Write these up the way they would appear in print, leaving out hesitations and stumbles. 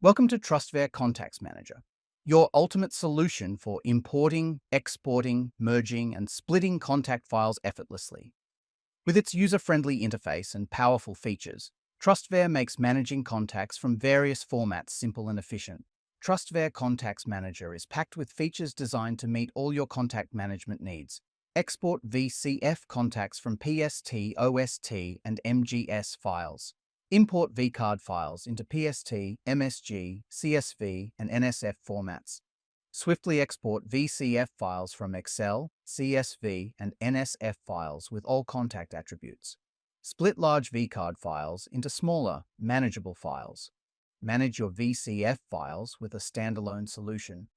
Welcome to TrustVare Contacts Manager, your ultimate solution for importing, exporting, merging, and splitting contact files effortlessly. With its user-friendly interface and powerful features, TrustVare makes managing contacts from various formats simple and efficient. TrustVare Contacts Manager is packed with features designed to meet all your contact management needs. Export VCF contacts from PST, OST, and MGS files. Import vcard files into PST, MSG, CSV, and NSF formats. Swiftly export VCF files from Excel, CSV, and NSF files with all contact attributes. Split large vcard files into smaller, manageable files. Manage your VCF files with a standalone solution.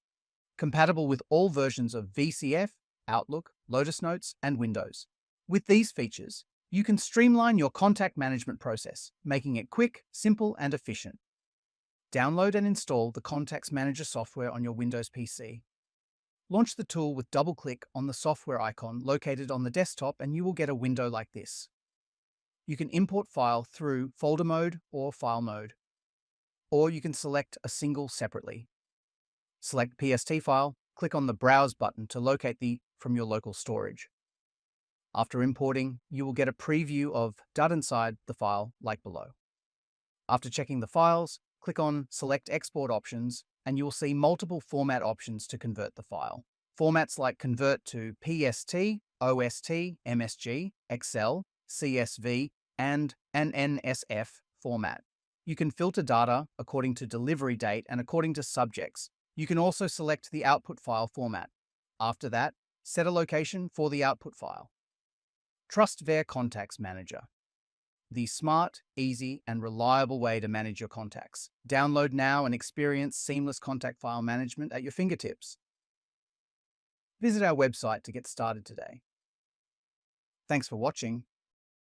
Compatible with all versions of VCF, Outlook, Lotus Notes, and Windows. With these features, you can streamline your contact management process, making it quick, simple, and efficient. Download and install the Contacts Manager software on your Windows PC. Launch the tool with double-click on the software icon located on the desktop and you will get a window like this. You can import file through folder mode or file mode, or you can select a single separately. Select PST file, click on the Browse button to locate from your local storage. After importing, you will get a preview of data inside the file like below. After checking the files, click on Select Export Options and you will see multiple format options to convert the file. Formats like convert to PST, OST, MSG, Excel, CSV, and an NSF format. You can filter data according to delivery date and according to subjects. You can also select the output file format. After that, set a location for the output file. TrustVare Contacts Manager. The smart, easy, and reliable way to manage your contacts. Download now and experience seamless contact file management at your fingertips. Visit our website to get started today. Thanks for watching.